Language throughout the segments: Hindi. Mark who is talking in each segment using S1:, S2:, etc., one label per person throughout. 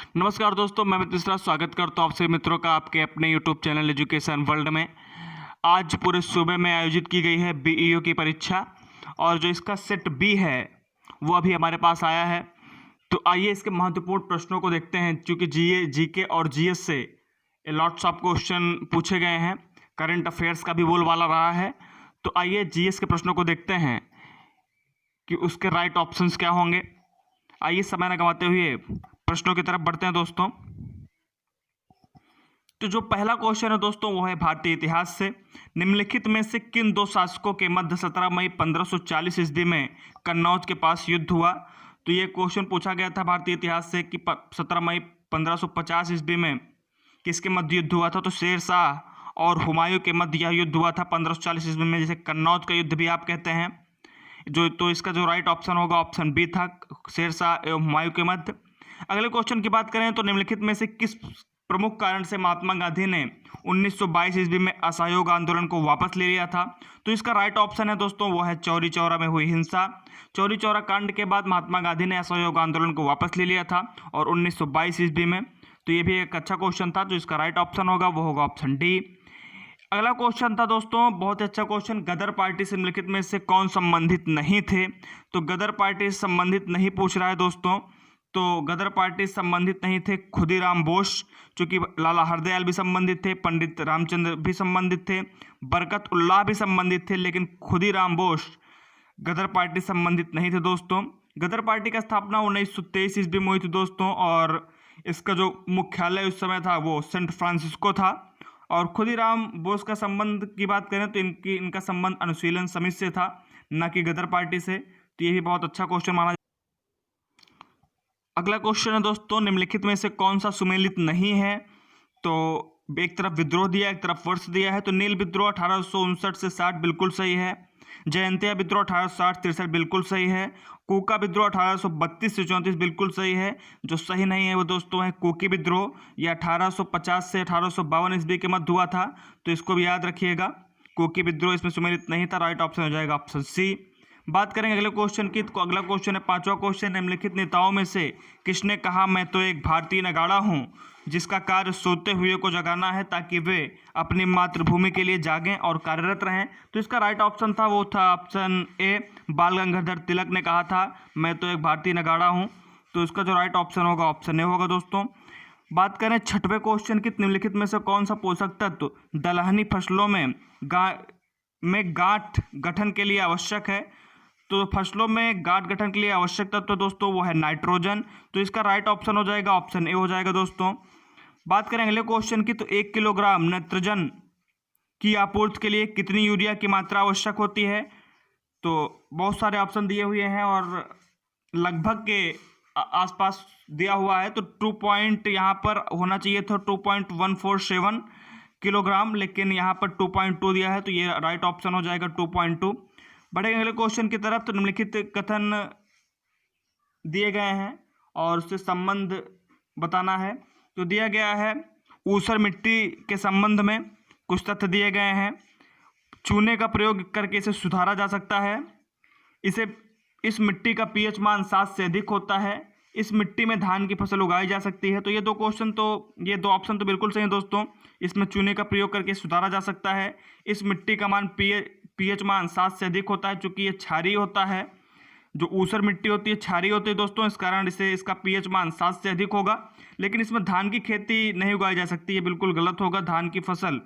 S1: नमस्कार दोस्तों, मैं मित्र स्वागत करता हूँ आप सभी मित्रों का आपके अपने यूट्यूब चैनल एजुकेशन वर्ल्ड में। आज पूरे सूबे में आयोजित की गई है बीईओ की परीक्षा और जो इसका सेट बी है वो अभी हमारे पास आया है। तो आइए इसके महत्वपूर्ण प्रश्नों को देखते हैं। चूँकि जीके और जीएस से लॉट्स ऑफ क्वेश्चन पूछे गए हैं, करंट अफेयर्स का भी बोलबाला रहा है। तो आइए जीएस के प्रश्नों को देखते हैं कि उसके राइट ऑप्शंस क्या होंगे। आइए समय न गंवाते हुए प्रश्नों की तरफ बढ़ते हैं दोस्तों। तो जो पहला क्वेश्चन है दोस्तों वो है भारतीय इतिहास से। निम्नलिखित में से किन दो शासकों के मध्य 17 मई 1540 ईस्वी में कन्नौज के पास युद्ध हुआ। तो ये क्वेश्चन पूछा गया था भारतीय इतिहास से कि 17 मई 1550 ईस्वी में किसके मध्य युद्ध हुआ था। तो शेर शाह और हुमायूं के मध्य यह युद्ध हुआ था 1540 ईस्वी में, जिसे कन्नौज का युद्ध भी आप कहते हैं। तो इसका जो राइट ऑप्शन होगा ऑप्शन बी था, शेर शाह एवं हुमायूं के मध्य। अगले क्वेश्चन की बात करें तो निम्नलिखित में से किस प्रमुख कारण से महात्मा गांधी ने 1922 ईस्वी में असहयोग आंदोलन को वापस ले लिया था। तो इसका राइट ऑप्शन है दोस्तों वो है चौरी चौरा में हुई हिंसा। चौरी चौरा कांड के बाद महात्मा गांधी ने असहयोग आंदोलन को वापस ले लिया था और 1922 ईस्वी में। तो ये भी एक अच्छा क्वेश्चन था। जो इसका राइट ऑप्शन होगा वो होगा ऑप्शन डी। अगला क्वेश्चन था दोस्तों बहुत ही अच्छा क्वेश्चन, गदर पार्टी से निम्नलिखित में से कौन संबंधित नहीं थे। तो गदर पार्टी से संबंधित नहीं पूछ रहा है दोस्तों। तो गदर पार्टी संबंधित नहीं थे खुदीराम बोस, चूंकि लाला हरदयाल भी संबंधित थे, पंडित रामचंद्र भी संबंधित थे, बरकत उल्लाह भी संबंधित थे, लेकिन खुदीराम बोस गदर पार्टी संबंधित नहीं थे दोस्तों। गदर पार्टी का स्थापना 1923 ईस्वी में हुई थी दोस्तों और इसका जो मुख्यालय उस समय था वो सेंट फ्रांसिस्को था। और खुदीराम बोस का संबंध की बात करें तो इनका संबंध अनुशीलन समिति से था, न कि गदर पार्टी से। तो ये भी बहुत अच्छा क्वेश्चन माना। अगला क्वेश्चन है दोस्तों निम्नलिखित में से कौन सा सुमेलित नहीं है। तो एक तरफ विद्रोह दिया, एक तरफ वर्ष दिया है। तो नील विद्रोह 1859 से 60 बिल्कुल सही है। जयंतिया विद्रोह 1860-63 बिल्कुल सही है। कूका विद्रोह 1832 से 34 बिल्कुल सही है। जो सही नहीं है वो दोस्तों है कोकी विद्रोह, यह 1850 से 1852 ईस्वी के मध्य हुआ था। तो इसको भी याद रखिएगा, कोकी विद्रोह इसमें सुमेलित नहीं था। राइट ऑप्शन हो जाएगा ऑप्शन सी। बात करेंगे अगले क्वेश्चन की, तो अगला क्वेश्चन है पांचवा क्वेश्चन, निम्नलिखित नेताओं में से किसने कहा मैं तो एक भारतीय नगाड़ा हूं जिसका कार्य सोते हुए को जगाना है ताकि वे अपनी मातृभूमि के लिए जागें और कार्यरत रहें। तो इसका राइट ऑप्शन था वो था ऑप्शन ए, बाल गंगाधर तिलक ने कहा था मैं तो एक भारतीय नगाड़ा हूं। तो इसका जो राइट ऑप्शन होगा ऑप्शन ए होगा दोस्तों। बात करें छठवें क्वेश्चन की, निम्नलिखित में से कौन सा पोषक तत्व दलहनी फसलों में गांठ गठन के लिए आवश्यक है। तो फसलों में गांठ गठन के लिए आवश्यक तत्व दोस्तों वो है नाइट्रोजन। तो इसका राइट ऑप्शन हो जाएगा ऑप्शन ए हो जाएगा दोस्तों। बात करें अगले क्वेश्चन की, तो 1 किलोग्राम नाइट्रोजन की आपूर्ति के लिए कितनी यूरिया की मात्रा आवश्यक होती है। तो बहुत सारे ऑप्शन दिए हुए हैं और लगभग के आसपास दिया हुआ है। तो 2 यहाँ पर होना चाहिए था 2.147 किलोग्राम, लेकिन यहाँ पर 2.2 दिया है। तो ये राइट ऑप्शन हो जाएगा 2.2। बढ़ेंगे अगले क्वेश्चन की तरफ। तो निम्नलिखित कथन दिए गए हैं और उससे संबंध बताना है। तो दिया गया है ऊसर मिट्टी के संबंध में कुछ तथ्य दिए गए हैं। चूने का प्रयोग करके इसे सुधारा जा सकता है। इस मिट्टी का पीएच मान 7 से अधिक होता है। इस मिट्टी में धान की फसल उगाई जा सकती है। तो ये दो ऑप्शन तो बिल्कुल सही है दोस्तों। इसमें चूने का प्रयोग करके सुधारा जा सकता है। इस मिट्टी का मान पीएच मान 7 से अधिक होता है, चूंकि ये क्षारीय होता है। जो ऊसर मिट्टी होती है क्षारीय होती है दोस्तों, इस कारण इसका पीएच मान 7 से अधिक होगा। लेकिन इसमें धान की खेती नहीं उगाई जा सकती, ये बिल्कुल गलत होगा, धान की फसल।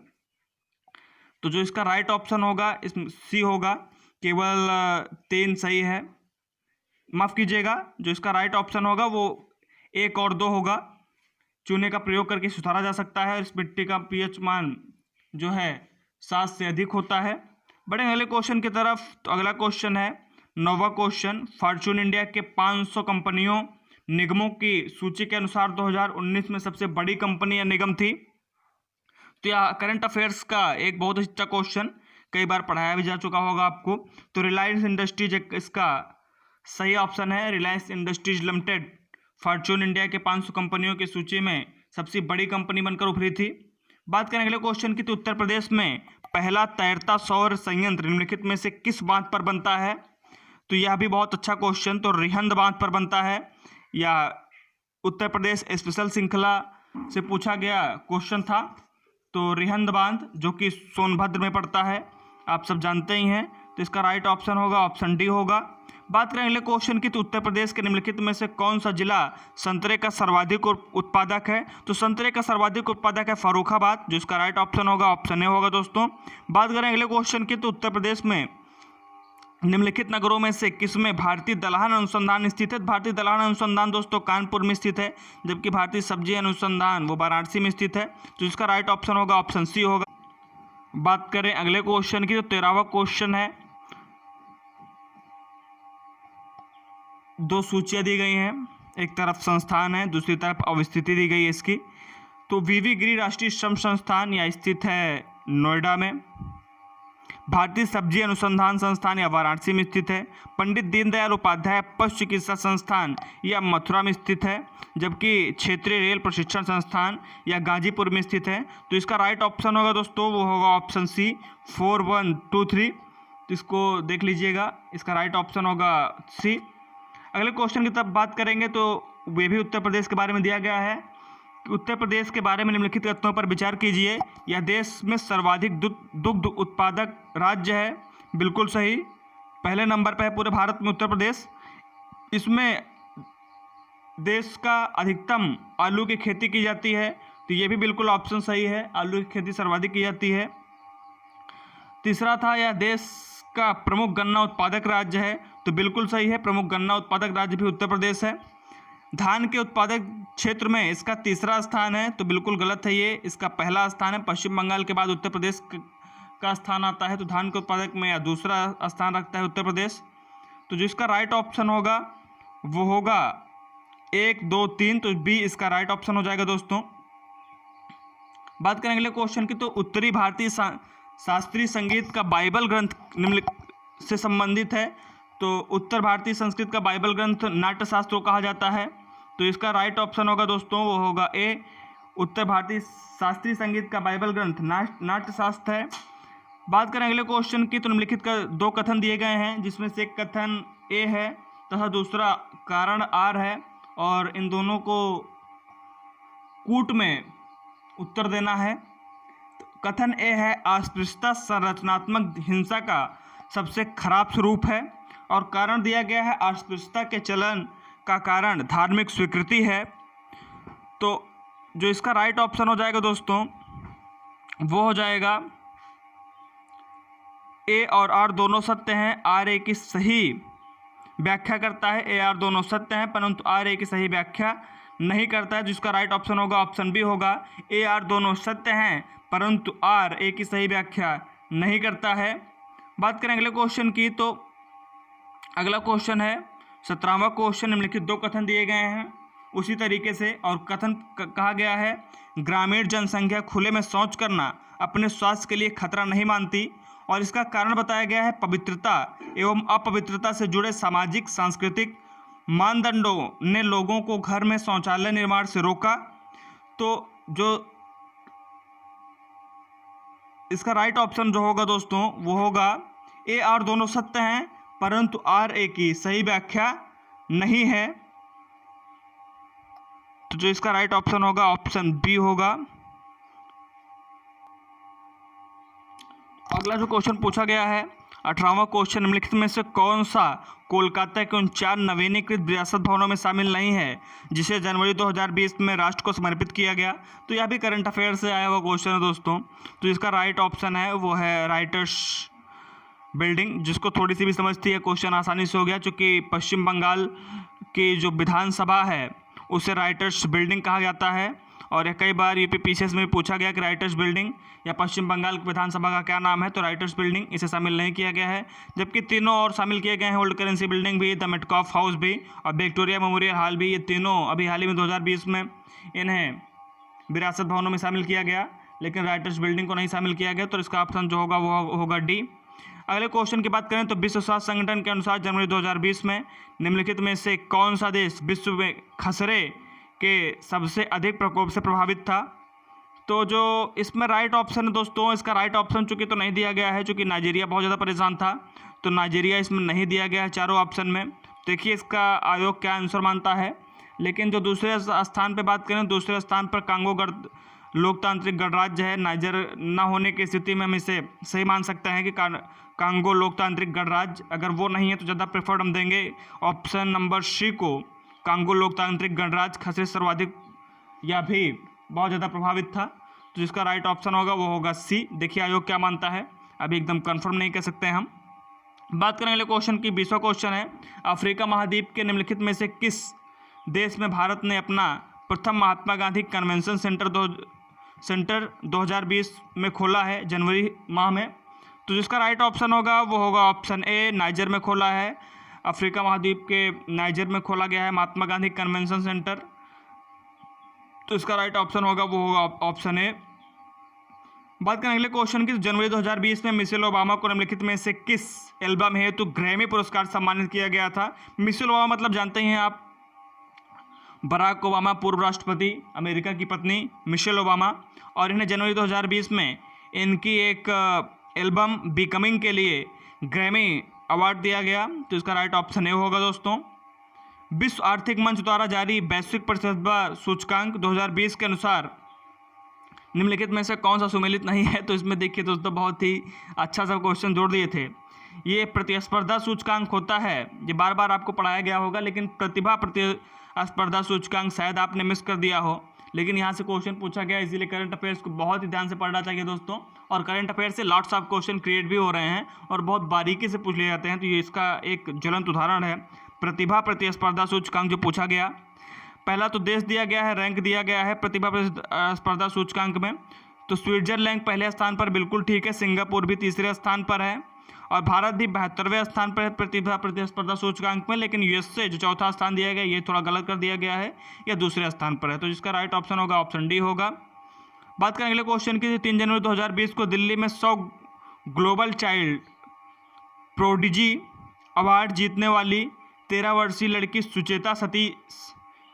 S1: तो जो इसका राइट ऑप्शन होगा इसमें सी होगा, केवल 3 सही है। माफ कीजिएगा, जो इसका राइट ऑप्शन होगा वो 1 और 2 होगा। चूने का प्रयोग करके सुधारा जा सकता है और इस मिट्टी का पीएच मान जो है 7 से अधिक होता है। बड़े अगले क्वेश्चन की तरफ। तो अगला क्वेश्चन है 9वां क्वेश्चन, फॉर्चून इंडिया के 500 कंपनियों निगमों की सूची के अनुसार 2019 में सबसे बड़ी कंपनी या निगम थी। तो यह करंट अफेयर्स का एक बहुत अच्छा क्वेश्चन, कई बार पढ़ाया भी जा चुका होगा आपको। तो रिलायंस इंडस्ट्रीज इसका सही ऑप्शन है। Reliance industries limited Fortune India के 500 कंपनियों की सूची में सबसे बड़ी कंपनी बनकर उभरी थी। बात करें अगले क्वेश्चन की, तो उत्तर प्रदेश में पहला तैरता सौर संयंत्र निम्नलिखित में से किस बांध पर बनता है। तो यह भी बहुत अच्छा क्वेश्चन, तो रिहंद बांध पर बनता है या उत्तर प्रदेश स्पेशल श्रृंखला से पूछा गया क्वेश्चन था। तो रिहंद बांध जो कि सोनभद्र में पड़ता है, आप सब जानते ही हैं। तो इसका राइट ऑप्शन होगा ऑप्शन डी होगा। बात करें अगले क्वेश्चन की, तो उत्तर प्रदेश के निम्नलिखित में से कौन सा जिला संतरे का सर्वाधिक उत्पादक है? तो संतरे का सर्वाधिक उत्पादक है फर्रुखाबाद, जो इसका राइट ऑप्शन होगा ऑप्शन ए होगा दोस्तों। बात करें अगले क्वेश्चन की, तो उत्तर प्रदेश में निम्नलिखित नगरों में से किसमें भारतीय दलहन अनुसंधान स्थित है? भारतीय दलहन अनुसंधान दोस्तों कानपुर में स्थित है, जबकि भारतीय सब्जी अनुसंधान वो वाराणसी में स्थित है। तो इसका राइट ऑप्शन होगा ऑप्शन सी होगा। बात करें अगले क्वेश्चन की, तो 13वां क्वेश्चन है। दो सूचियां दी गई हैं, एक तरफ संस्थान है, दूसरी तरफ अवस्थिति दी गई है इसकी। तो वीवी गिरी राष्ट्रीय श्रम संस्थान या स्थित है नोएडा में, भारतीय सब्जी अनुसंधान संस्थान या वाराणसी में स्थित है, पंडित दीनदयाल उपाध्याय पशु चिकित्सा संस्थान या मथुरा में स्थित है, जबकि क्षेत्रीय रेल प्रशिक्षण संस्थान या गाजीपुर में स्थित है। तो इसका राइट ऑप्शन होगा दोस्तों वो होगा ऑप्शन सी 4123। तो इसको देख लीजिएगा, इसका राइट ऑप्शन होगा सी। अगले क्वेश्चन की तरफ बात करेंगे तो वे भी उत्तर प्रदेश के बारे में दिया गया है कि उत्तर प्रदेश के बारे में निम्नलिखित तथ्यों पर विचार कीजिए। यह देश में सर्वाधिक दुग्ध उत्पादक राज्य है, बिल्कुल सही। पहले नंबर पर है पूरे भारत में उत्तर प्रदेश। इसमें देश का अधिकतम आलू की खेती की जाती है, तो ये भी बिल्कुल ऑप्शन सही है, आलू की खेती सर्वाधिक की जाती है। तीसरा था यह देश का प्रमुख गन्ना उत्पादक राज्य है, तो बिल्कुल सही है, प्रमुख गन्ना उत्पादक राज्य भी उत्तर प्रदेश है। धान के उत्पादक क्षेत्र में इसका तीसरा स्थान है, तो बिल्कुल गलत है ये, इसका पहला स्थान है। पश्चिम बंगाल के बाद उत्तर प्रदेश का स्थान आता है, तो धान के उत्पादक में या दूसरा स्थान रखता है उत्तर प्रदेश। तो जिसका राइट ऑप्शन होगा वो होगा 1 2 3, तो बी इसका राइट ऑप्शन हो जाएगा दोस्तों। बात करें अगले क्वेश्चन की, तो उत्तरी भारतीय शास्त्रीय संगीत का बाइबल ग्रंथ निम्नलिखित से संबंधित है। तो उत्तर भारतीय संस्कृत का बाइबल ग्रंथ नाट्यशास्त्र को कहा जाता है, तो इसका राइट ऑप्शन होगा दोस्तों वो होगा ए, उत्तर भारतीय शास्त्रीय संगीत का बाइबल ग्रंथ नाट्यशास्त्र है। बात करें अगले क्वेश्चन की, तो निम्नलिखित का 2 कथन दिए गए हैं, जिसमें से एक कथन ए है तथा दूसरा कारण आर है, और इन दोनों को कूट में उत्तर देना है। कथन ए है अस्पृश्यता संरचनात्मक हिंसा का सबसे खराब स्वरूप है, और कारण दिया गया है अस्पृश्यता के चलन का कारण धार्मिक स्वीकृति है। तो जो इसका राइट ऑप्शन हो जाएगा दोस्तों वो हो जाएगा ए और आर दोनों सत्य हैं, आर ए की सही व्याख्या करता है, ए आर दोनों सत्य हैं परंतु आर ए की सही व्याख्या नहीं करता है। जिसका राइट ऑप्शन होगा ऑप्शन बी होगा, ए आर दोनों सत्य हैं परंतु आर ए की सही व्याख्या नहीं करता है। बात करें अगले क्वेश्चन की, तो अगला क्वेश्चन है 17वां क्वेश्चन। निम्नलिखित 2 कथन दिए गए हैं उसी तरीके से, और कथन कहा गया है ग्रामीण जनसंख्या खुले में शौच करना अपने स्वास्थ्य के लिए खतरा नहीं मानती, और इसका कारण बताया गया है पवित्रता एवं अपवित्रता से जुड़े सामाजिक सांस्कृतिक मानदंडों ने लोगों को घर में शौचालय निर्माण से रोका। तो जो इसका राइट ऑप्शन जो होगा दोस्तों वो होगा ए आर दोनों सत्य हैं परंतु आर ए की सही व्याख्या नहीं है। तो जो इसका राइट ऑप्शन होगा ऑप्शन बी होगा। अगला जो क्वेश्चन पूछा गया है 18वां क्वेश्चन, निम्नलिखित में से कौन सा कोलकाता के उन 4 नवीनीकृत विरासत भवनों में शामिल नहीं है जिसे जनवरी 2020 में राष्ट्र को समर्पित किया गया। तो यह भी करंट अफेयर से आया हुआ क्वेश्चन है दोस्तों। तो इसका राइट ऑप्शन है वो है राइटर्स बिल्डिंग, जिसको थोड़ी सी भी समझती है क्वेश्चन आसानी से हो गया, चूँकि पश्चिम बंगाल की जो विधानसभा है उसे राइटर्स बिल्डिंग कहा जाता है, और कई बार यूपीपीसीएस में पूछा गया कि राइटर्स बिल्डिंग या पश्चिम बंगाल विधानसभा का क्या नाम है, तो राइटर्स बिल्डिंग इसे शामिल नहीं किया गया है। जबकि तीनों और शामिल किए गए हैं, ओल्ड करेंसी बिल्डिंग भी, द मेटकॉफ हाउस भी और विक्टोरिया मेमोरियल हॉल भी। ये तीनों अभी हाल ही में 2020 में इन्हें विरासत भवनों में शामिल किया गया, लेकिन राइटर्स बिल्डिंग को नहीं शामिल किया गया। तो इसका ऑप्शन जो होगा वो होगा डी। अगले क्वेश्चन की बात करें तो विश्व स्वास्थ्य संगठन के अनुसार जनवरी 2020 में निम्नलिखित में से कौन सा देश विश्व में खसरे के सबसे अधिक प्रकोप से प्रभावित था। तो जो इसमें राइट ऑप्शन है दोस्तों, इसका राइट ऑप्शन चूँकि तो नहीं दिया गया है, चूँकि नाइजीरिया बहुत ज़्यादा परेशान था, तो नाइजीरिया इसमें नहीं दिया गया है चारों ऑप्शन में। देखिए इसका आयोग क्या आंसर मानता है। लेकिन जो दूसरे स्थान पे बात करें, दूसरे स्थान पर कांगो लोकतांत्रिक गणराज्य है। नाइजर न होने की स्थिति में हम इसे सही मान सकते हैं कि कांगो लोकतांत्रिक गणराज्य, अगर वो नहीं है तो ज़्यादा प्रेफर्ड हम देंगे ऑप्शन नंबर सी को। कांगो लोकतांत्रिक गणराज्य खसरे सर्वाधिक या भी बहुत ज़्यादा प्रभावित था, तो जिसका राइट ऑप्शन होगा वो होगा सी। देखिए आयोग क्या मानता है, अभी एकदम कंफर्म नहीं कह सकते हैं हम। बात करें अगले क्वेश्चन की, 20वां क्वेश्चन है, अफ्रीका महाद्वीप के निम्नलिखित में से किस देश में भारत ने अपना प्रथम महात्मा गांधी कन्वेंशन सेंटर 2020 में खोला है, जनवरी माह में? तो जिसका राइट ऑप्शन होगा वो होगा ऑप्शन ए, नाइजर में खोला है। अफ्रीका महाद्वीप के नाइजर में खोला गया है महात्मा गांधी कन्वेंशन सेंटर, तो इसका राइट ऑप्शन होगा वो होगा ऑप्शन ए। बात करें अगले क्वेश्चन की, जनवरी 2020 में मिशेल ओबामा को निम्नलिखित में से किस एल्बम हेतु ग्रैमी पुरस्कार सम्मानित किया गया था? मिशेल ओबामा मतलब जानते ही हैं आप, बराक ओबामा, पूर्व राष्ट्रपति, अमेरिका की पत्नी मिशेल ओबामा, और इन्हें जनवरी 2020 में इनकी एक एल्बम बिकमिंग के लिए ग्रैमी अवार्ड दिया गया, तो इसका राइट ऑप्शन ए होगा दोस्तों। विश्व आर्थिक मंच द्वारा जारी वैश्विक प्रतिस्पर्धा सूचकांक 2020 के अनुसार निम्नलिखित में से कौन सा सुमेलित नहीं है? तो इसमें देखिए दोस्तों, बहुत ही अच्छा सा क्वेश्चन जोड़ दिए थे। ये प्रतिस्पर्धा सूचकांक होता है, ये बार बार आपको पढ़ाया गया होगा, लेकिन प्रतिभा प्रतिस्पर्धा सूचकांक शायद आपने मिस कर दिया हो, लेकिन यहाँ से क्वेश्चन पूछा गया, इसीलिए करंट अफेयर्स को बहुत ही ध्यान से पढ़ना चाहिए दोस्तों। और करंट अफेयर्स से लॉट्स ऑफ क्वेश्चन क्रिएट भी हो रहे हैं और बहुत बारीकी से पूछ लिए जाते हैं, तो ये इसका एक ज्वलंत उदाहरण है। प्रतिभा प्रतिस्पर्धा सूचकांक जो पूछा गया, पहला तो देश दिया गया है, रैंक दिया गया है प्रतिभा प्रतिस्पर्धा सूचकांक में, तो स्विट्जरलैंड पहले स्थान पर, बिल्कुल ठीक है। सिंगापुर भी तीसरे स्थान पर है और भारत भी 72वें स्थान पर है प्रतिभा प्रतिस्पर्धा सूचकांक में, लेकिन यूएसए जो चौथा स्थान दिया गया ये थोड़ा गलत कर दिया गया है, यह दूसरे स्थान पर है, तो जिसका राइट ऑप्शन होगा ऑप्शन डी होगा। बात करें अगले क्वेश्चन की, 3 जनवरी 2020 को दिल्ली में 100 ग्लोबल चाइल्ड प्रोडिजी अवार्ड जीतने वाली 13 वर्षीय लड़की सुचेता सतीश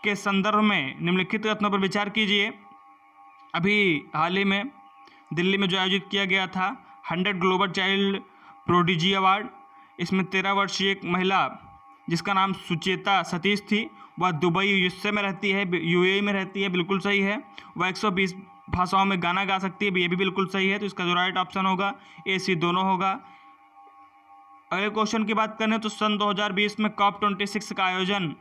S1: के संदर्भ में निम्नलिखित कथनों पर विचार कीजिए। अभी हाल ही में दिल्ली में जो आयोजित किया गया था 100 ग्लोबल चाइल्ड प्रोडिजी अवार्ड, इसमें 13 वर्षीय एक महिला जिसका नाम सुचेता सतीश थी, वह दुबई यूएसए में रहती है, यूएई में रहती है, बिल्कुल सही है। वह 120 भाषाओं में गाना गा सकती है, ये भी बिल्कुल सही है, तो इसका जो राइट ऑप्शन होगा ए सी दोनों होगा। अगले क्वेश्चन की बात करें तो सन 2020 में COP26 का आयोजन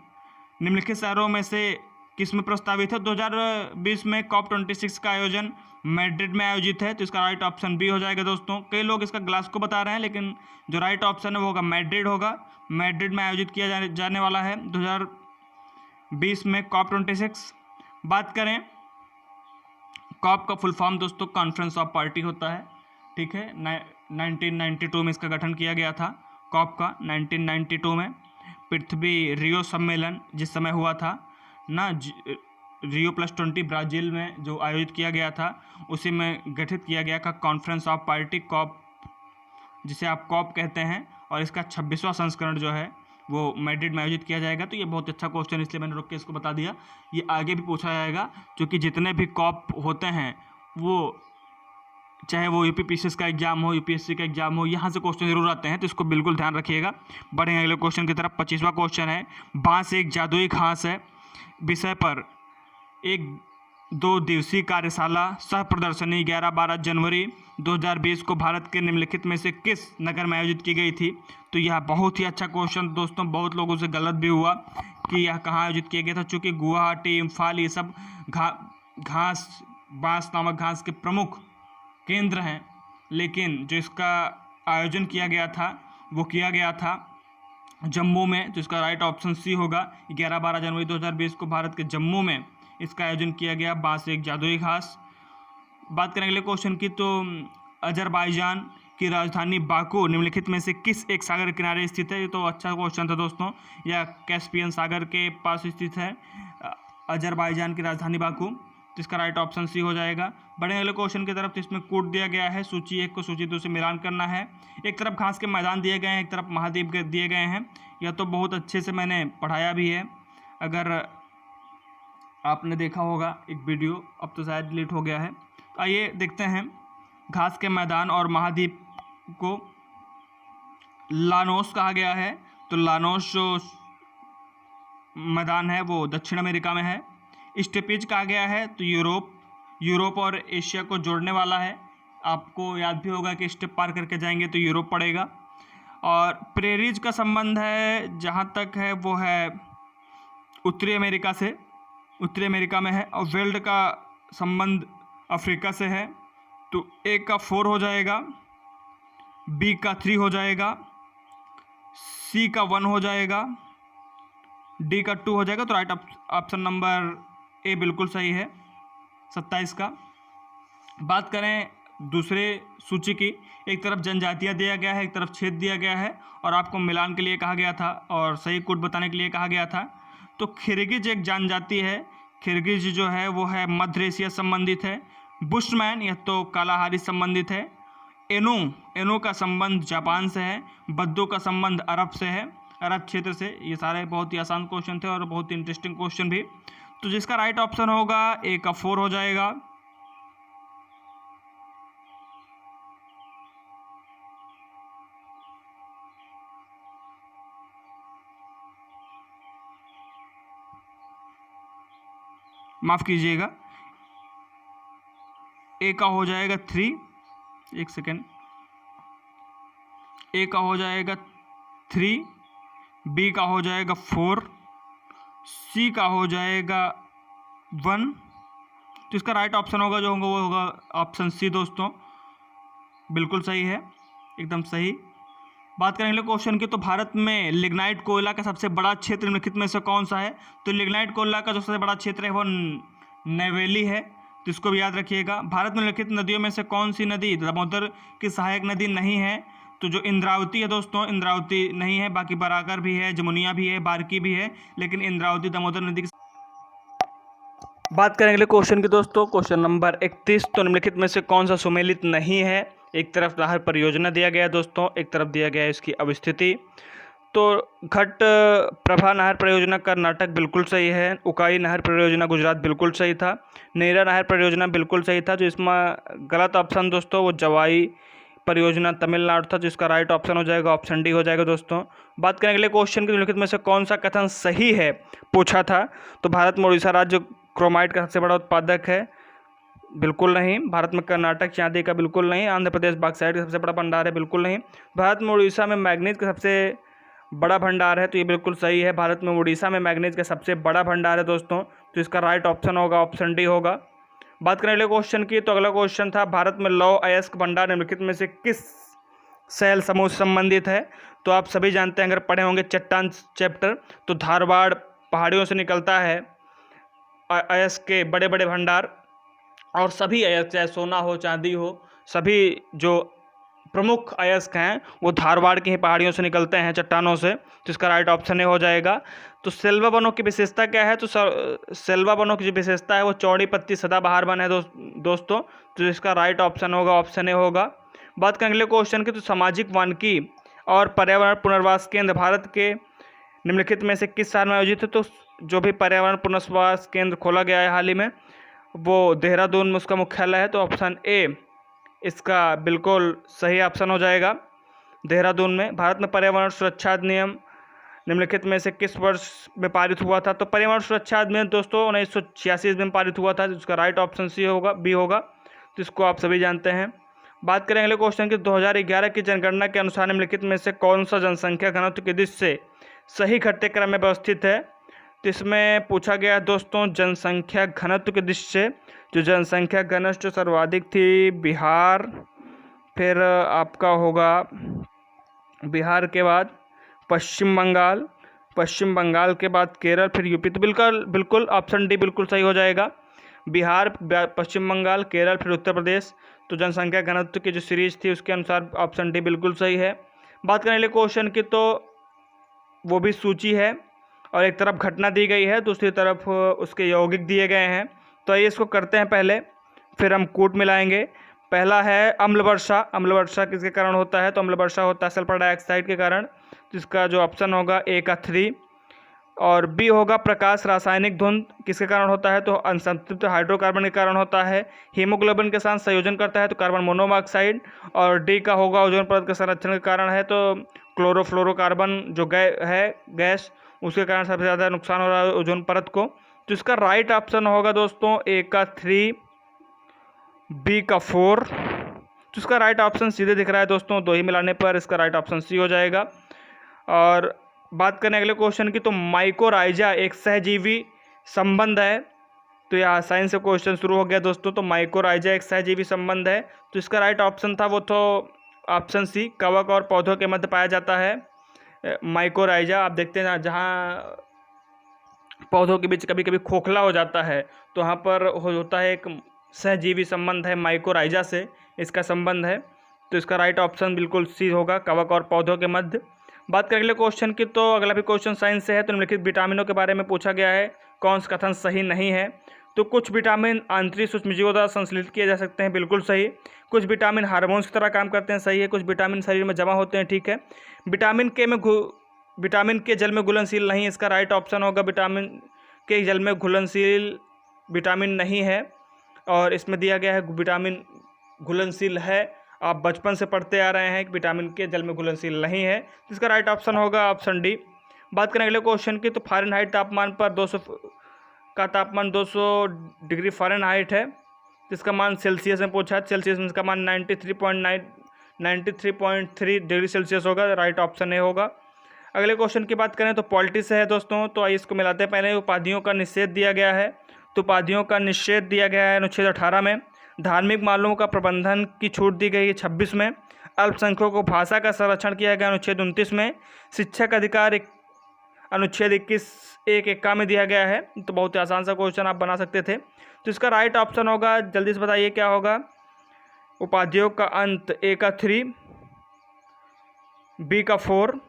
S1: निम्नलिखित शहरों में से किस में प्रस्तावित है? 2020 में COP26 का आयोजन मैड्रिड में आयोजित है, तो इसका राइट ऑप्शन बी हो जाएगा दोस्तों। कई लोग इसका ग्लासगो बता रहे हैं, लेकिन जो राइट ऑप्शन है वो होगा मैड्रिड होगा। मैड्रिड में आयोजित किया जाने वाला है 2020 में COP26। बात करें, COP का फुल फॉर्म दोस्तों कॉन्फ्रेंस ऑफ पार्टी होता है, ठीक है। 1992 में इसका गठन किया गया था COP का, 1992 में। पृथ्वी रियो सम्मेलन जिस समय हुआ था ना, रियो +20 ब्राज़ील में जो आयोजित किया गया था, उसी में गठित किया गया था कॉन्फ्रेंस ऑफ पार्टी COP, जिसे आप COP कहते हैं, और इसका 26वां संस्करण जो है वो मैड्रिड में आयोजित किया जाएगा। तो ये बहुत अच्छा क्वेश्चन, इसलिए मैंने रुक के इसको बता दिया, ये आगे भी पूछा जाएगा, क्योंकि जितने भी COP होते हैं वो, चाहे वो यूपीपीसीएस का एग्जाम हो, यूपीएससी का एग्जाम हो, यहाँ से क्वेश्चन जरूर आते हैं, तो इसको बिल्कुल ध्यान रखिएगा। बढ़ेंगे अगले क्वेश्चन की तरफ। 25वां क्वेश्चन है, बांस एक जादुई घास है विषय पर एक 2 दिवसीय कार्यशाला सह प्रदर्शनी 11-12 जनवरी 2020 को भारत के निम्नलिखित में से किस नगर में आयोजित की गई थी? तो यह बहुत ही अच्छा क्वेश्चन दोस्तों, बहुत लोगों से गलत भी हुआ कि यह कहाँ आयोजित किया गया था, चूँकि गुवाहाटी, इम्फाल, ये सब घास, बांस नामक घास के प्रमुख केंद्र हैं, लेकिन जो इसका आयोजन किया गया था वो किया गया था जम्मू में, तो इसका राइट ऑप्शन सी होगा। 11-12 जनवरी 2020 को भारत के जम्मू में इसका आयोजन किया गया, बांस एक जादुई घास। बात करें अगले क्वेश्चन की, तो अजरबैजान की राजधानी बाकू निम्नलिखित में से किस एक सागर के किनारे स्थित है? ये तो अच्छा क्वेश्चन था दोस्तों, यह कैस्पियन सागर के पास स्थित है अजरबैजान की राजधानी बाकू, तो इसका राइट ऑप्शन सी हो जाएगा। बड़े अगले क्वेश्चन की तरफ, तो इसमें कोड दिया गया है, सूची 1 को सूची 2 से मिलान करना है। एक तरफ घास के मैदान दिए गए हैं, एक तरफ महाद्वीप दिए गए हैं, यह तो बहुत अच्छे से मैंने पढ़ाया भी है, अगर आपने देखा होगा एक वीडियो, अब तो शायद डिलीट हो गया है। आइए देखते हैं, घास के मैदान और महाद्वीप को लानोस कहा गया है, तो लानोस जो मैदान है वो दक्षिण अमेरिका में है। स्टेपेज कहा गया है तो यूरोप और एशिया को जोड़ने वाला है। आपको याद भी होगा कि स्टेप पार करके जाएंगे तो यूरोप पड़ेगा। और प्रेरीज का संबंध है जहाँ तक है वो है उत्तरी अमेरिका से, उत्तरी अमेरिका में है। और वेल्ड का संबंध अफ्रीका से है। तो ए का 4 हो जाएगा, बी का 3 हो जाएगा, सी का 1 हो जाएगा, डी का 2 हो जाएगा। तो राइट ऑप्शन नंबर ए बिल्कुल सही है 27 का। बात करें दूसरे सूची की, एक तरफ जनजातियाँ दिया गया है, एक तरफ क्षेत्र दिया गया है और आपको मिलान के लिए कहा गया था और सही कोड बताने के लिए कहा गया था। तो खिरगिज एक जनजाति है। खिरगिज जो है वो है मध्य एशिया संबंधित है। बुशमैन यह तो कालाहारी संबंधित है। एनो का संबंध जापान से है। बद्दू का संबंध अरब से है, अरब क्षेत्र से। ये सारे बहुत ही आसान क्वेश्चन थे और बहुत ही इंटरेस्टिंग क्वेश्चन भी। तो जिसका राइट ऑप्शन होगा ए का 4 हो जाएगा। माफ कीजिएगा, ए का हो जाएगा 3, एक सेकेंड, ए का हो जाएगा 3, बी का हो जाएगा 4, सी का हो जाएगा 1। तो इसका राइट ऑप्शन होगा जो होगा वो होगा ऑप्शन सी दोस्तों, बिल्कुल सही है, एकदम सही। बात करें अगले क्वेश्चन की, तो भारत में लिग्नाइट कोयला का सबसे बड़ा क्षेत्र निम्नलिखित में से कौन सा है? तो लिग्नाइट कोयला का जो सबसे बड़ा क्षेत्र है वो नेवेली है, तो इसको भी याद रखिएगा। भारत में निम्नलिखित नदियों में से कौन सी नदी दामोदर की सहायक नदी नहीं है? तो जो इंद्रावती है दोस्तों, इंद्रावती नहीं है, बाकी बराकर भी है, जमुनिया भी है, बारकी भी है, लेकिन इंद्रावती दामोदर नदी की। बात करेंगे अगले क्वेश्चन की दोस्तों, क्वेश्चन नंबर 31, तो निम्नलिखित में से कौन सा सुमेलित नहीं है? एक तरफ नहर परियोजना दिया गया है दोस्तों, एक तरफ दिया गया है इसकी अवस्थिति। तो घट प्रभा नहर परियोजना कर्नाटक बिल्कुल सही है। उकाई नहर परियोजना गुजरात बिल्कुल सही था। नेरा नहर परियोजना बिल्कुल सही था। जो इसमें गलत ऑप्शन दोस्तों वो जवाई परियोजना तमिलनाडु था, जिसका राइट ऑप्शन हो जाएगा ऑप्शन डी हो जाएगा दोस्तों। बात करें अगले क्वेश्चन की, निम्नलिखित में से कौन सा कथन सही है पूछा था? तो भारत में उड़ीसा राज्य क्रोमाइट का सबसे बड़ा उत्पादक है, बिल्कुल नहीं। भारत में कर्नाटक चांदी का बिल्कुल नहीं। आंध्र प्रदेश बॉक्साइट का सबसे बड़ा भंडार है, बिल्कुल नहीं। भारत में उड़ीसा में मैग्नीज का सबसे बड़ा भंडार है, तो ये बिल्कुल सही है। भारत में उड़ीसा में मैग्नीज का सबसे बड़ा भंडार है दोस्तों, तो इसका राइट ऑप्शन होगा ऑप्शन डी होगा। बात करें अगले क्वेश्चन की, तो अगला क्वेश्चन था भारत में लौह अयस्क भंडार निम्नलिखित में से किस शैल समूह से संबंधित है? तो आप सभी जानते हैं, अगर पढ़े होंगे चट्टान चैप्टर, तो धारवाड़ पहाड़ियों से निकलता है अयस्क के बड़े बड़े भंडार। और सभी अयस्क, चाहे सोना हो चांदी हो, सभी जो प्रमुख अयस्क हैं वो धारवाड़ की ही पहाड़ियों से निकलते हैं, चट्टानों से। तो इसका राइट ऑप्शन ए हो जाएगा। तो सेल्वा वनों की विशेषता क्या है? तो सेल्वा वनों की जो विशेषता है वो चौड़ी पत्ती सदाबहार वन है दोस्तों, तो इसका राइट ऑप्शन होगा ऑप्शन ए होगा। बात करें अगले क्वेश्चन की, तो सामाजिक वानिकी और पर्यावरण पुनर्वास केंद्र भारत के निम्नलिखित में से किस शहर में आयोजित है? तो जो भी पर्यावरण पुनर्वास केंद्र खोला गया है हाल ही में, वो देहरादून में उसका मुख्यालय है, तो ऑप्शन ए इसका बिल्कुल सही ऑप्शन हो जाएगा, देहरादून में। भारत में पर्यावरण सुरक्षा अधिनियम निम्नलिखित में से किस वर्ष में पारित हुआ था? तो पर्यावरण सुरक्षा अधिनियम दोस्तों 1986 में पारित हुआ था, जिसका राइट ऑप्शन सी होगा, बी होगा, तो इसको आप सभी जानते हैं। बात करें अगले क्वेश्चन की, 2011 की जनगणना के अनुसार निम्नलिखित में से कौन सा जनसंख्या घनत्व की दृष्टि से सही घटते क्रम में व्यवस्थित है? तो इसमें पूछा गया दोस्तों जनसंख्या घनत्व की दृष्टि से, जो जनसंख्या घनत्व सर्वाधिक थी बिहार, फिर आपका होगा बिहार के बाद पश्चिम बंगाल के बाद केरल, फिर यूपी। तो बिल्कुल ऑप्शन डी बिल्कुल सही हो जाएगा, बिहार, पश्चिम बंगाल, केरल, फिर उत्तर प्रदेश। तो जनसंख्या घनत्व की जो सीरीज थी उसके अनुसार ऑप्शन डी बिल्कुल सही है। बात करें अगले क्वेश्चन की, तो वो भी सूची है और एक तरफ घटना दी गई है, दूसरी तरफ उसके यौगिक दिए गए हैं। तो आइए इसको करते हैं पहले, फिर हम कूट मिलाएंगे। पहला है अम्ल वर्षा। अम्ल वर्षा किसके कारण होता है? तो अम्ल वर्षा होता है सल्फर डाइऑक्साइड के कारण, जिसका जो ऑप्शन होगा ए का 3। और बी होगा प्रकाश रासायनिक धुंध, किसके कारण होता है? तो असंतृप्त हाइड्रोकार्बन के कारण होता है। हीमोग्लोबिन के साथ संयोजन करता है तो कार्बन मोनोऑक्साइड। और डी का होगा ओजोन परत के संरक्षण के कारण है, तो क्लोरोफ्लोरोकार्बन जो गैस उसके कारण सबसे ज़्यादा नुकसान हो रहा है ओजोन परत को। तो इसका राइट ऑप्शन होगा दोस्तों ए का 3, बी का 4। तो इसका राइट ऑप्शन सीधे दिख रहा है दोस्तों, 2 ही मिलाने पर इसका राइट ऑप्शन सी हो जाएगा। और बात करें अगले क्वेश्चन की, तो माइकोराइजा एक सहजीवी संबंध है। तो यहाँ साइंस से क्वेश्चन शुरू हो गया दोस्तों। तो माइकोराइजा एक सहजीवी संबंध है, तो इसका राइट ऑप्शन था वो तो ऑप्शन सी, कवक और पौधों के मध्य पाया जाता है माइकोराइजा। आप देखते हैं ना, जहाँ पौधों के बीच कभी कभी खोखला हो जाता है तो वहाँ पर होता है एक सहजीवी संबंध है, माइकोराइजा से इसका संबंध है। तो इसका राइट ऑप्शन बिल्कुल सी होगा, कवक और पौधों के मध्य। बात करें अगले क्वेश्चन की, तो अगला भी क्वेश्चन साइंस से है। तो निम्नलिखित विटामिनों के बारे में पूछा गया है, कौन सा कथन सही नहीं है। तो कुछ विटामिन आंतरिक सूक्ष्मजीवों द्वारा संश्लेषित किए जा सकते हैं, बिल्कुल सही। कुछ विटामिन हार्मोन्स की तरह काम करते हैं, सही है। कुछ विटामिन शरीर में जमा होते हैं, ठीक है। विटामिन के जल में घुलनशील नहीं, इसका राइट ऑप्शन होगा विटामिन के जल में घुलनशील विटामिन नहीं है। और इसमें दिया गया है विटामिन घुलनशील है, आप बचपन से पढ़ते आ रहे हैं कि विटामिन के जल में घुलनशील नहीं है। तो इसका राइट ऑप्शन होगा ऑप्शन डी। बात करें अगले क्वेश्चन की, तो फ़ारेनहाइट तापमान पर 200 का तापमान 200 डिग्री फ़ारेनहाइट है, जिसका मान सेल्सियस में पूछा है। सेल्सियस में इसका मान 93.3 डिग्री सेल्सियस होगा, राइट ऑप्शन ए होगा। अगले क्वेश्चन की बात करें तो पॉलिटी से है दोस्तों। तो आइए इसको मिलाते हैं। पहले उपाधियों का निषेध दिया गया है, तो उपाधियों का निषेध दिया गया है अनुच्छेद 18 में। धार्मिक मामलों का प्रबंधन की छूट दी गई है 26 में। अल्पसंख्यकों को भाषा का संरक्षण किया गया अनुच्छेद 29 में। शिक्षक अधिकार अनुच्छेद 21(1)(1) में दिया गया है। तो बहुत ही आसान सा क्वेश्चन आप बना सकते थे। तो इसका राइट ऑप्शन होगा, जल्दी से बताइए क्या होगा। उपाधियों का अंत ए का 3, बी का 4।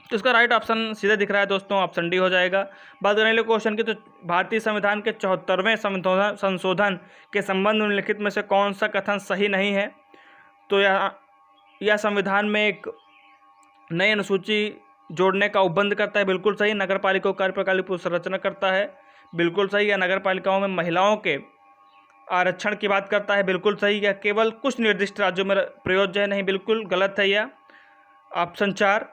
S1: तो इसका राइट ऑप्शन सीधे दिख रहा है दोस्तों, ऑप्शन डी हो जाएगा। बात करें अगले क्वेश्चन की, तो भारतीय संविधान के 74वें संशोधन के संबंध में निम्नलिखित में से कौन सा कथन सही नहीं है। तो यह संविधान में एक नई अनुसूची जोड़ने का उपबंध करता है, बिल्कुल सही। नगर पालिकाओं कार्य प्रणाली की संरचना करता है, बिल्कुल सही। या नगर पालिकाओं में महिलाओं के आरक्षण की बात करता है, बिल्कुल सही। या केवल कुछ निर्दिष्ट राज्यों में प्रयोज्य है, नहीं, बिल्कुल गलत है यह ऑप्शन 4।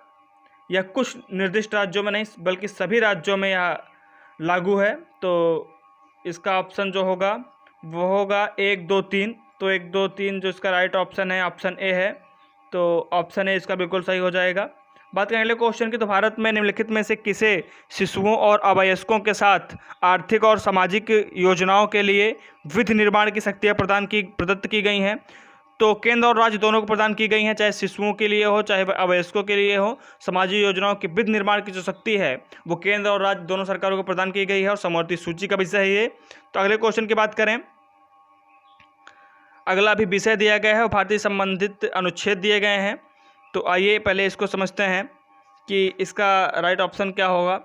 S1: या कुछ निर्दिष्ट राज्यों में नहीं, बल्कि सभी राज्यों में यह लागू है। तो इसका ऑप्शन जो होगा वो होगा 1, 2, 3। तो 1, 2, 3 जो इसका राइट ऑप्शन है, ऑप्शन ए है। तो ऑप्शन ए इसका बिल्कुल सही हो जाएगा। बात करें अगले क्वेश्चन की, तो भारत में निम्नलिखित में से किसे शिशुओं और अवयस्कों के साथ आर्थिक और सामाजिक योजनाओं के लिए विधि निर्माण की शक्तियाँ प्रदत्त की गई हैं। तो केंद्र और राज्य दोनों को प्रदान की गई हैं, चाहे शिशुओं के लिए हो चाहे अवयस्कों के लिए हो। सामाजिक योजनाओं की विधि निर्माण की जो शक्ति है वो केंद्र और राज्य दोनों सरकारों को प्रदान की गई है, और समवर्ती सूची का विषय है ये। तो अगले क्वेश्चन की बात करें, अगला भी विषय दिया गया है और भारतीय संबंधित अनुच्छेद दिए गए हैं। तो आइए पहले इसको समझते हैं कि इसका राइट ऑप्शन क्या होगा।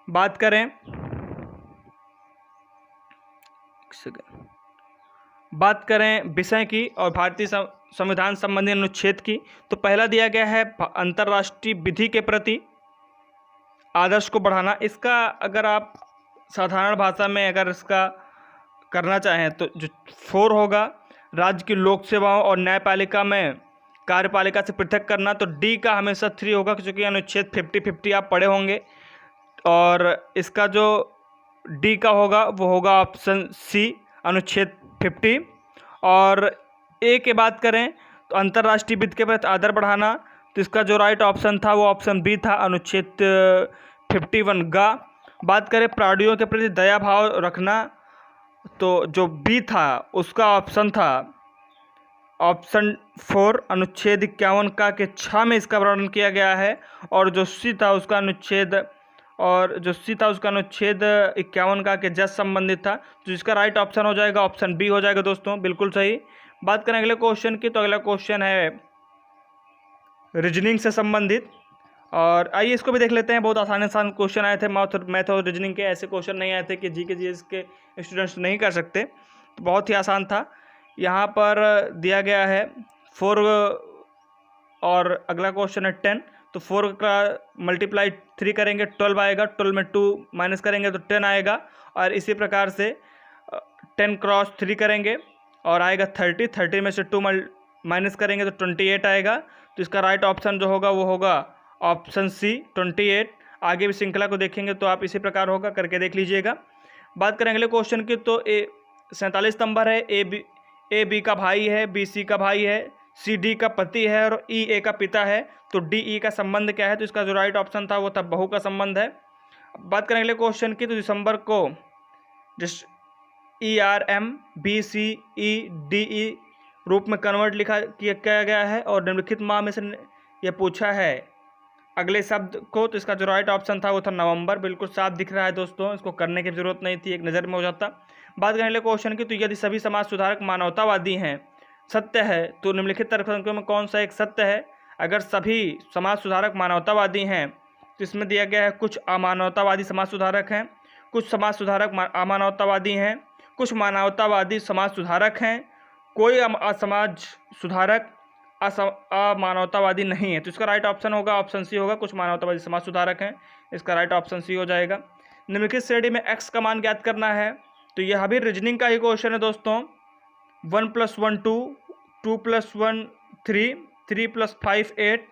S1: बात करें विषय की और भारतीय संविधान संबंधी अनुच्छेद की, तो पहला दिया गया है अंतर्राष्ट्रीय विधि के प्रति आदर्श को बढ़ाना। इसका अगर आप साधारण भाषा में अगर इसका करना चाहें तो जो 4 होगा, राज्य की लोक सेवाओं और न्यायपालिका में कार्यपालिका से पृथक करना। तो डी का हमेशा 3 होगा, क्योंकि अनुच्छेद 50-50 आप पढ़े होंगे। और इसका जो डी का होगा वो होगा ऑप्शन सी, अनुच्छेद 50। और ए के बात करें तो अंतर्राष्ट्रीय विधि के प्रति आदर बढ़ाना। तो इसका जो राइट ऑप्शन था वो ऑप्शन बी था, अनुच्छेद 51 गा। बात करें प्राणियों के प्रति दया भाव रखना, तो जो बी था उसका ऑप्शन था ऑप्शन 4, अनुच्छेद 51 का के 6 में इसका वर्णन किया गया है। और जो सी था उसका अनुच्छेद 51 का के जस संबंधित था। तो इसका राइट ऑप्शन हो जाएगा ऑप्शन बी हो जाएगा दोस्तों, बिल्कुल सही। बात करें अगले क्वेश्चन की, तो अगला क्वेश्चन है रीजनिंग से संबंधित। और आइए इसको भी देख लेते हैं। बहुत आसान क्वेश्चन आए थे मैथ और रीजनिंग के, ऐसे क्वेश्चन नहीं आए थे कि जी के स्टूडेंट्स नहीं कर सकते। तो बहुत ही आसान था। यहाँ पर दिया गया है 4 और अगला क्वेश्चन है 10। तो 4 का मल्टीप्लाई 3 करेंगे 12 आएगा, 12 में 2 माइनस करेंगे तो 10 आएगा। और इसी प्रकार से 10 क्रॉस 3 करेंगे और आएगा 30, 30 में से 2 माइनस करेंगे तो 28 आएगा। तो इसका राइट ऑप्शन जो होगा वो होगा ऑप्शन सी, 28। आगे भी श्रृंखला को देखेंगे तो आप इसी प्रकार होगा, करके देख लीजिएगा। बात करें अगले क्वेश्चन की तो 47 नंबर है। ए बी का भाई है, बी सी का भाई है, सी डी का पति है और ई ए का पिता है। तो डी ई का संबंध क्या है? तो इसका जो राइट ऑप्शन था वो था बहू का संबंध है। बात करें अगले क्वेश्चन की तो दिसंबर को जिस ERM BCEDE रूप में कन्वर्ट किया गया है और निम्नलिखित माह में से यह पूछा है अगले शब्द को, तो इसका जो राइट ऑप्शन था वो था नवंबर। बिल्कुल साफ दिख रहा है दोस्तों, इसको करने की जरूरत नहीं थी, एक नज़र में हो जाता। बात करें अगले क्वेश्चन की तो यदि सभी समाज सुधारक मानवतावादी हैं, सत्य है, तो निम्नलिखित तर्कों में कौन सा एक सत्य है? अगर सभी समाज सुधारक मानवतावादी हैं तो इसमें दिया गया है कुछ अमानवतावादी समाज सुधारक हैं, कुछ समाज सुधारक अमानवतावादी हैं, कुछ मानवतावादी समाज सुधारक हैं, कोई असमाज सुधारक अमानवतावादी नहीं है। तो इसका राइट ऑप्शन होगा ऑप्शन सी होगा, कुछ मानवतावादी समाज सुधारक हैं। इसका राइट ऑप्शन सी हो जाएगा। निम्नलिखित श्रेणी में x का मान ज्ञात करना है, तो यह भी रीजनिंग का ही क्वेश्चन है दोस्तों। 1 + 1 2, 2 + 1 3, 3 + 5 8,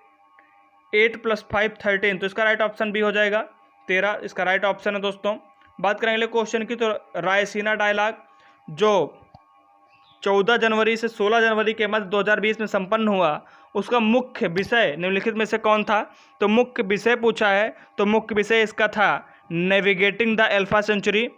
S1: 8 + 5 13। तो इसका राइट ऑप्शन भी हो जाएगा 13। इसका राइट ऑप्शन है दोस्तों। बात करें अगले क्वेश्चन की तो रायसीना डायलॉग जो 14 जनवरी से 16 जनवरी के मध्य 2020 में संपन्न हुआ, उसका मुख्य विषय निम्नलिखित में से कौन था? तो मुख्य विषय पूछा है, तो मुख्य विषय इसका था नेविगेटिंग द अल्फा सेंचुरी।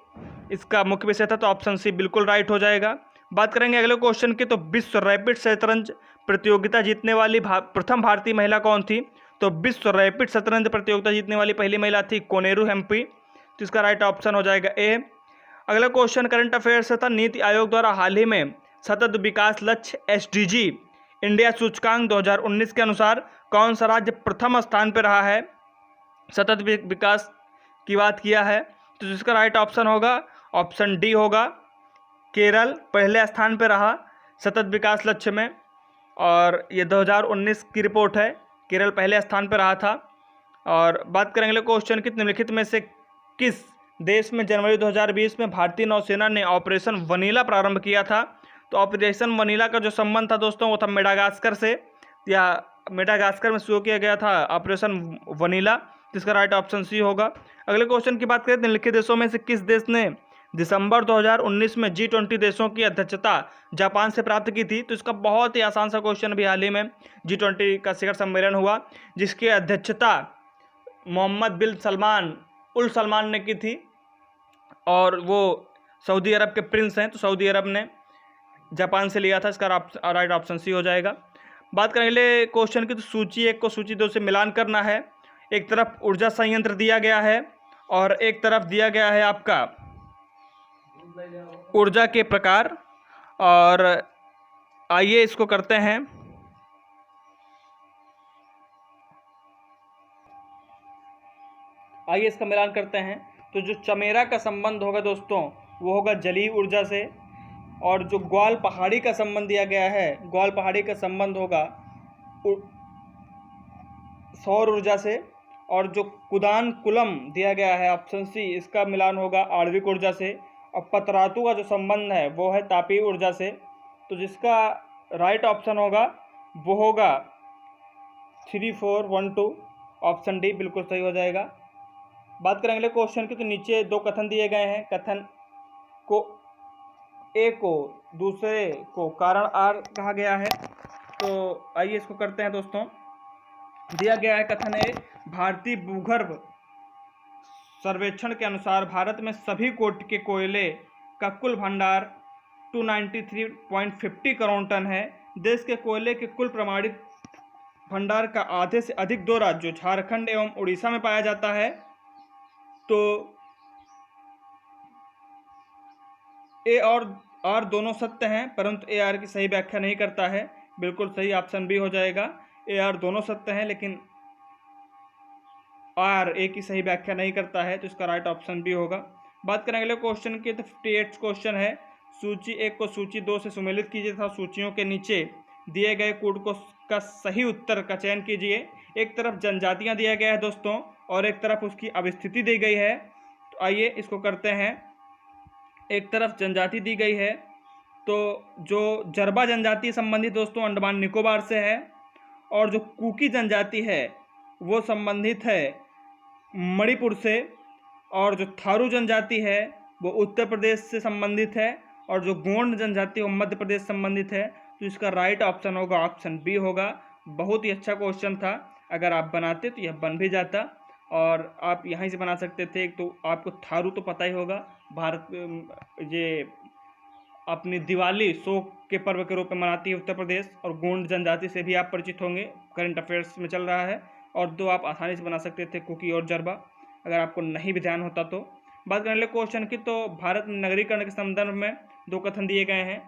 S1: इसका मुख्य विषय था, तो ऑप्शन सी बिल्कुल राइट हो जाएगा। बात करेंगे अगले क्वेश्चन की तो विश्व रैपिड शतरंज प्रतियोगिता जीतने वाली प्रथम भारतीय महिला कौन थी? तो विश्व रैपिड शतरंज प्रतियोगिता जीतने वाली पहली महिला थी कोनेरू हेम्पी। तो इसका राइट ऑप्शन हो जाएगा ए। अगला क्वेश्चन करंट अफेयर से था। नीति आयोग द्वारा हाल ही में सतत विकास लक्ष्य SDG इंडिया सूचकांक 2019 के अनुसार कौन सा राज्य प्रथम स्थान पर रहा है? सतत विकास की बात किया है, तो जिसका राइट ऑप्शन होगा ऑप्शन डी होगा। केरल पहले स्थान पर रहा सतत विकास लक्ष्य में, और ये 2019 की रिपोर्ट है, केरल पहले स्थान पर रहा था। और बात करेंगे क्वेश्चन की निम्नलिखित में से किस देश में जनवरी 2020 में भारतीय नौसेना ने ऑपरेशन वनीला प्रारंभ किया था? तो ऑपरेशन वनीला का जो संबंध था दोस्तों वो था मेडागास्कर से, या मेडागास्कर में शुरू किया गया था ऑपरेशन वनीला। जिसका राइट ऑप्शन सी होगा। अगले क्वेश्चन की बात करें, निम्नलिखित देशों में से किस देश ने दिसंबर 2019 में G20 देशों की अध्यक्षता जापान से प्राप्त की थी? तो इसका बहुत ही आसान सा क्वेश्चन भी हाल ही में G20 का शिखर सम्मेलन हुआ, जिसकी अध्यक्षता मोहम्मद बिन उल सलमान ने की थी, और वो सऊदी अरब के प्रिंस हैं, तो सऊदी अरब ने जापान से लिया था। इसका राइट ऑप्शन सी हो जाएगा। बात करें अगले क्वेश्चन की तो सूची 1 को सूची 2 से मिलान करना है। एक तरफ ऊर्जा संयंत्र दिया गया है और एक तरफ दिया गया है आपका ऊर्जा के प्रकार, और आइए इसको करते हैं। आइए इसका मिलान करते हैं। तो जो चमेरा का संबंध होगा दोस्तों वो होगा जलीय ऊर्जा से, और जो ग्वाल पहाड़ी का संबंध दिया गया है, ग्वाल पहाड़ी का संबंध होगा सौर ऊर्जा से, और जो कुदान कुलम दिया गया है ऑप्शन सी, इसका मिलान होगा आणविक ऊर्जा से, और पतरातु का जो संबंध है वो है तापीय ऊर्जा से। तो जिसका राइट ऑप्शन होगा वो होगा 3 4 1 2, ऑप्शन डी बिल्कुल सही हो जाएगा। बात करें अगले क्वेश्चन की तो नीचे 2 कथन दिए गए हैं। कथन को ए को दूसरे को कारण आर कहा गया है, तो आइए इसको करते हैं दोस्तों। दिया गया है कथन ए, भारतीय भूगर्भ सर्वेक्षण के अनुसार भारत में सभी कोटि के कोयले का कुल भंडार 293.50 करोड़ टन है। देश के कोयले के कुल प्रमाणित भंडार का आधे से अधिक 2 राज्यों झारखंड एवं उड़ीसा में पाया जाता है। तो ए और आर दोनों सत्य हैं, परंतु ए आर की सही व्याख्या नहीं करता है। बिल्कुल सही ऑप्शन बी हो जाएगा। ए आर दोनों सत्य हैं लेकिन आर ए की सही व्याख्या नहीं करता है, तो इसका राइट ऑप्शन बी होगा। बात करें अगले क्वेश्चन की तो 58 क्वेश्चन है। सूची 1 को सूची 2 से सुमेलित कीजिए तथा सूचियों के नीचे दिए गए कोड को का सही उत्तर का चयन कीजिए। एक तरफ जनजातियां दिया गया है दोस्तों और एक तरफ उसकी अवस्थिति दी गई है। तो आइए इसको करते हैं। एक तरफ जनजाति दी गई है, तो जो जरबा जनजाति संबंधित दोस्तों अंडमान निकोबार से है, और जो कुकी जनजाति है वो संबंधित है मणिपुर से, और जो थारू जनजाति है वो उत्तर प्रदेश से संबंधित है, और जो गोंड जनजाति वो मध्य प्रदेश से संबंधित है। तो इसका राइट ऑप्शन होगा ऑप्शन बी होगा। बहुत ही अच्छा क्वेश्चन था, अगर आप बनाते तो यह बन भी जाता, और आप यहीं से बना सकते थे। तो आपको थारू तो पता ही होगा, भारत ये अपनी दिवाली शोक के पर्व के रूप में मनाती है उत्तर प्रदेश, और गोंड जनजाति से भी आप परिचित होंगे, करंट अफेयर्स में चल रहा है। और दो आप आसानी से बना सकते थे, कुकी और जरबा, अगर आपको नहीं भी ध्यान होता तो। बात करने लगे क्वेश्चन की, तो भारत में नगरीकरण के संदर्भ में दो कथन दिए गए हैं।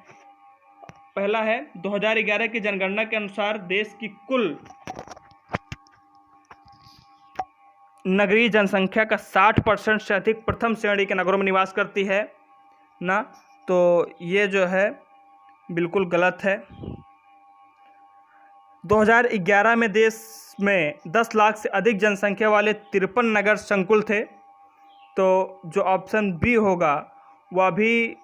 S1: पहला है 2011 की जनगणना के अनुसार देश की कुल नगरीय जनसंख्या का 60% से अधिक प्रथम श्रेणी के नगरों में निवास करती है ना, तो ये जो है बिल्कुल गलत है। 2011 में देश में 10 लाख से अधिक जनसंख्या वाले 53 नगर संकुल थे, तो जो ऑप्शन बी होगा वह भी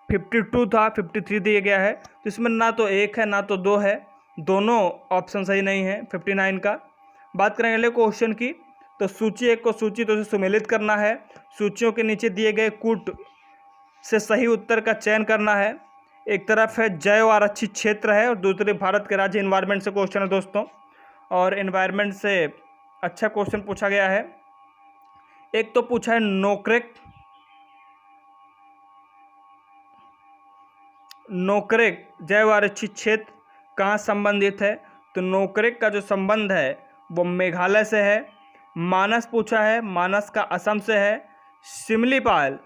S1: 52 था, 53 दिया गया है। तो इसमें ना तो एक है ना तो दो है, दोनों ऑप्शन सही नहीं है 59 का। बात करेंगे अगले क्वेश्चन की, तो सूची 1 को सूची 2 से सुमेलित करना है। सूचियों के नीचे दिए गए कूट से सही उत्तर का चयन करना है। एक तरफ है जैव आरक्षित क्षेत्र है, और दूसरे भारत के राज्य एनवायरनमेंट से क्वेश्चन है दोस्तों, और एनवायरनमेंट से अच्छा क्वेश्चन पूछा गया है। एक तो पूछा है नोकरेक जैव आरक्षित क्षेत्र कहाँ संबंधित है, तो नोकरेक का जो संबंध है वो मेघालय से है। मानस पूछा है, मानस का असम से है। सिमलीपाल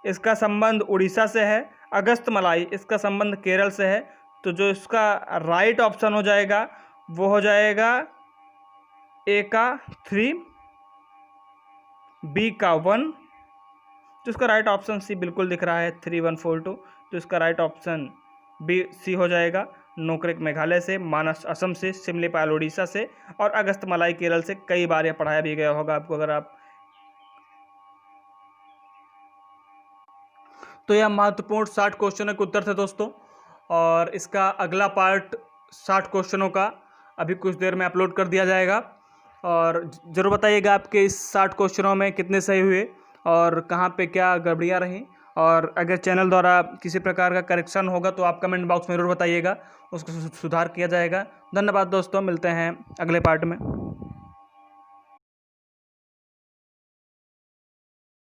S1: इसका संबंध उड़ीसा से है। अगस्तमलाई इसका संबंध केरल से है। तो जो इसका राइट ऑप्शन हो जाएगा वो हो जाएगा ए का 3, बी का 1। तो इसका राइट ऑप्शन सी बिल्कुल दिख रहा है 3142। तो इसका राइट ऑप्शन बी सी हो जाएगा। नोकरेक मेघालय से, मानस असम से, सिमलीपाल उड़ीसा से, और अगस्तमलाई केरल से। कई बार यह पढ़ाया भी गया होगा आपको अगर आप। तो यह महत्वपूर्ण 60 क्वेश्चनों के उत्तर थे दोस्तों, और इसका अगला पार्ट 60 क्वेश्चनों का अभी कुछ देर में अपलोड कर दिया जाएगा। और ज़रूर बताइएगा आपके इस 60 क्वेश्चनों में कितने सही हुए और कहाँ पे क्या गड़बड़ियाँ रहीं। और अगर चैनल द्वारा किसी प्रकार का करेक्शन होगा तो आप कमेंट बॉक्स में ज़रूर बताइएगा, उसको सुधार किया जाएगा। धन्यवाद दोस्तों, मिलते हैं अगले पार्ट में।